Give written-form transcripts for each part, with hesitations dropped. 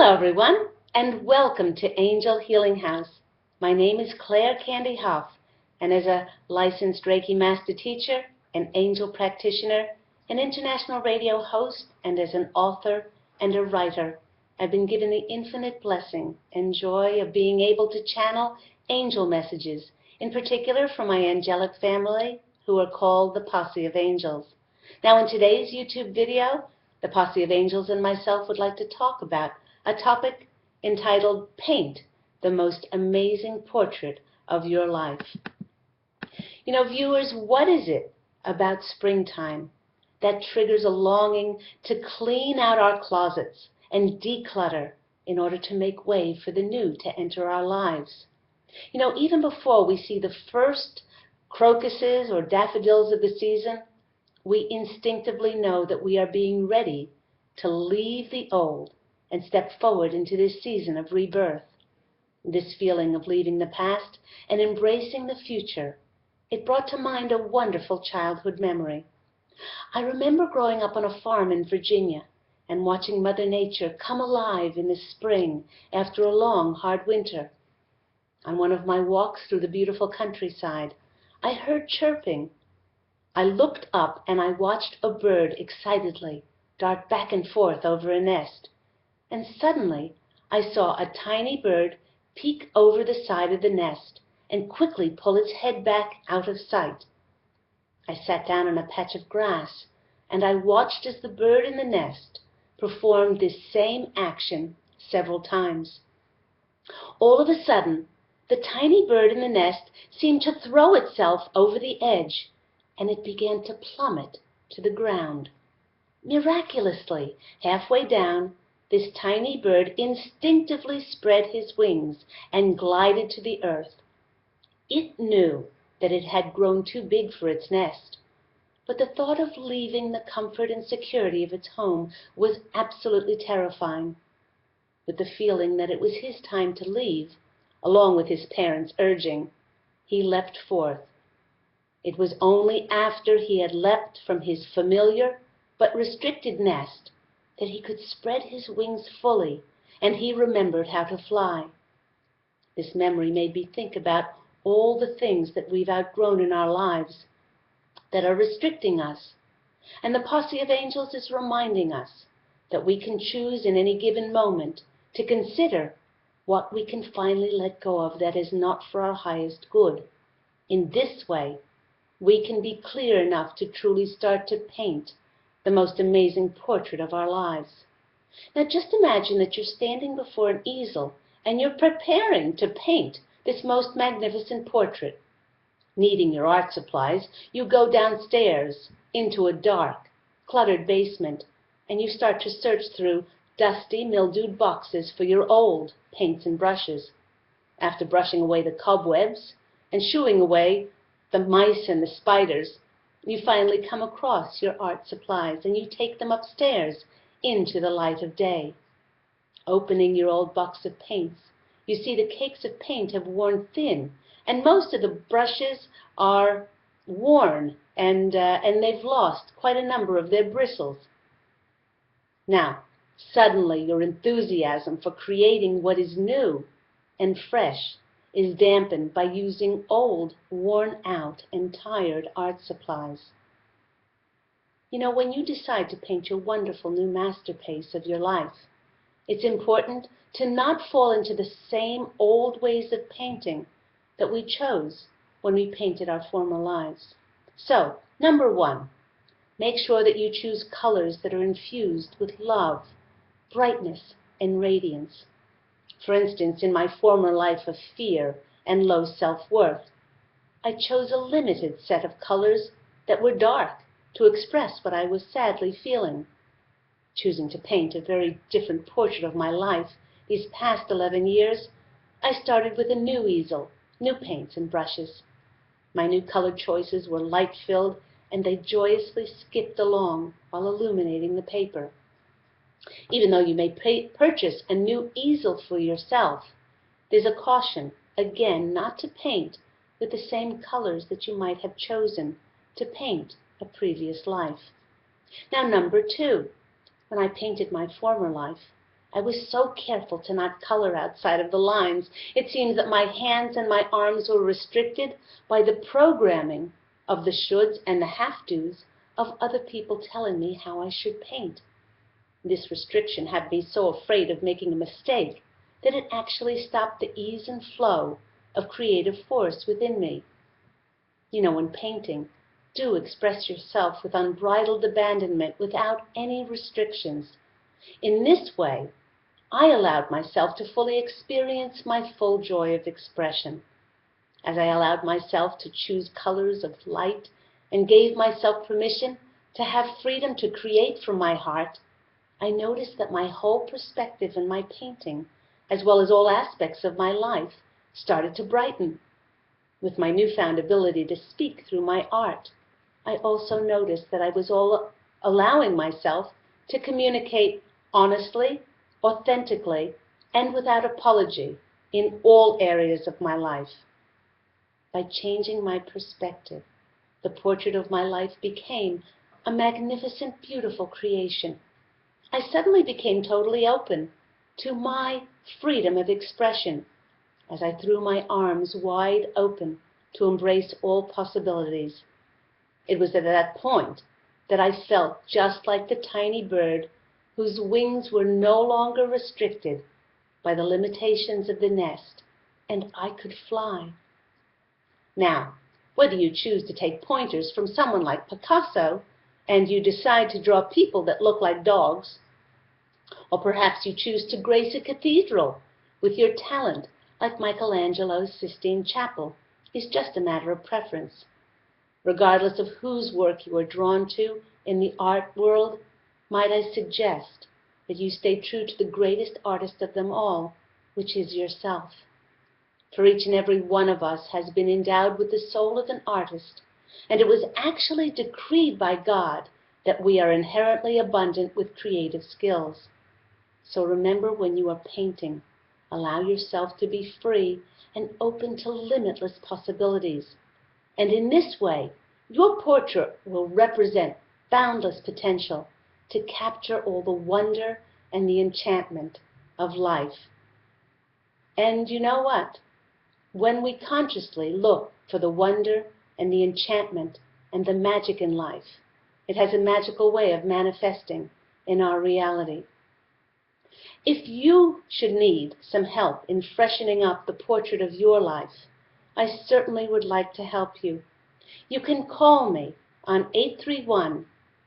Hello everyone, and welcome to Angel Healing House. My name is Claire Candy Hough, and as a licensed Reiki Master Teacher, an angel practitioner, an international radio host, and as an author and a writer, I've been given the infinite blessing and joy of being able to channel angel messages, in particular from my angelic family, who are called the Posse of Angels. Now in today's YouTube video, the Posse of Angels and myself would like to talk about a topic entitled Paint the Most Amazing Portrait of Your Life. You know, viewers, what is it about springtime that triggers a longing to clean out our closets and declutter in order to make way for the new to enter our lives? You know, even before we see the first crocuses or daffodils of the season, we instinctively know that we are being ready to leave the old and step forward into this season of rebirth. This feeling of leaving the past and embracing the future, it brought to mind a wonderful childhood memory. I remember growing up on a farm in Virginia and watching Mother Nature come alive in the spring after a long, hard winter. On one of my walks through the beautiful countryside, I heard chirping. I looked up and I watched a bird excitedly dart back and forth over a nest. And suddenly I saw a tiny bird peek over the side of the nest and quickly pull its head back out of sight. I sat down on a patch of grass and I watched as the bird in the nest performed this same action several times. All of a sudden, the tiny bird in the nest seemed to throw itself over the edge, and it began to plummet to the ground. Miraculously, halfway down, this tiny bird instinctively spread his wings and glided to the earth. It knew that it had grown too big for its nest, but the thought of leaving the comfort and security of its home was absolutely terrifying. With the feeling that it was his time to leave, along with his parents' urging, he leapt forth. It was only after he had leapt from his familiar but restricted nest that he could spread his wings fully, and he remembered how to fly. This memory made me think about all the things that we've outgrown in our lives that are restricting us. And the Posse of Angels is reminding us that we can choose in any given moment to consider what we can finally let go of that is not for our highest good. In this way, we can be clear enough to truly start to paint the most amazing portrait of our lives. Now just imagine that you're standing before an easel and you're preparing to paint this most magnificent portrait. Needing your art supplies, you go downstairs into a dark, cluttered basement and you start to search through dusty, mildewed boxes for your old paints and brushes. After brushing away the cobwebs and shooing away the mice and the spiders, you finally come across your art supplies and you take them upstairs into the light of day. Opening your old box of paints, you see the cakes of paint have worn thin and most of the brushes are worn and they've lost quite a number of their bristles. Now, suddenly your enthusiasm for creating what is new and fresh is dampened by using old, worn-out, and tired art supplies. You know, when you decide to paint your wonderful new masterpiece of your life, it's important to not fall into the same old ways of painting that we chose when we painted our former lives. So, number one, make sure that you choose colors that are infused with love, brightness, and radiance. For instance, in my former life of fear and low self-worth, I chose a limited set of colors that were dark to express what I was sadly feeling. Choosing to paint a very different portrait of my life these past 11 years, I started with a new easel, new paints and brushes. My new color choices were light-filled, and they joyously skipped along while illuminating the paper. Even though you may purchase a new easel for yourself, there's a caution, again, not to paint with the same colors that you might have chosen to paint a previous life. Now, number two, when I painted my former life, I was so careful to not color outside of the lines. It seems that my hands and my arms were restricted by the programming of the shoulds and the have-tos of other people telling me how I should paint. This restriction had me so afraid of making a mistake that it actually stopped the ease and flow of creative force within me. You know, in painting, do express yourself with unbridled abandonment without any restrictions. In this way, I allowed myself to fully experience my full joy of expression. As I allowed myself to choose colors of light and gave myself permission to have freedom to create from my heart, I noticed that my whole perspective in my painting, as well as all aspects of my life, started to brighten. With my newfound ability to speak through my art, I also noticed that I was allowing myself to communicate honestly, authentically, and without apology in all areas of my life. By changing my perspective, the portrait of my life became a magnificent, beautiful creation. I suddenly became totally open to my freedom of expression as I threw my arms wide open to embrace all possibilities. It was at that point that I felt just like the tiny bird whose wings were no longer restricted by the limitations of the nest, and I could fly. Now, whether you choose to take pointers from someone like Picasso and you decide to draw people that look like dogs, or perhaps you choose to grace a cathedral with your talent like Michelangelo's Sistine Chapel, is just a matter of preference. Regardless of whose work you are drawn to in the art world, might I suggest that you stay true to the greatest artist of them all, which is yourself. For each and every one of us has been endowed with the soul of an artist, and it was actually decreed by God that we are inherently abundant with creative skills. So remember, when you are painting, allow yourself to be free and open to limitless possibilities. And in this way, your portrait will represent boundless potential to capture all the wonder and the enchantment of life. And you know what? When we consciously look for the wonder and the enchantment and the magic in life, it has a magical way of manifesting in our reality. If you should need some help in freshening up the portrait of your life, I certainly would like to help you. You can call me on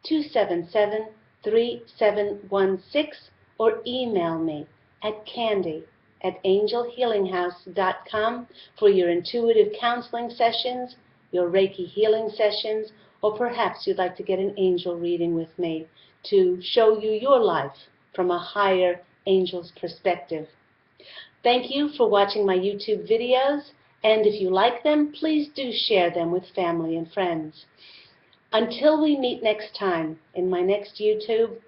831-277-3716 or email me at candy@angelhealinghouse.com for your intuitive counseling sessions, your Reiki healing sessions, or perhaps you'd like to get an angel reading with me to show you your life from a higher angel's perspective. Thank you for watching my YouTube videos, and if you like them, please do share them with family and friends. Until we meet next time in my next YouTube,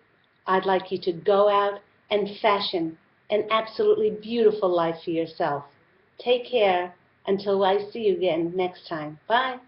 I'd like you to go out and fashion an absolutely beautiful life for yourself. Take care until I see you again next time. Bye.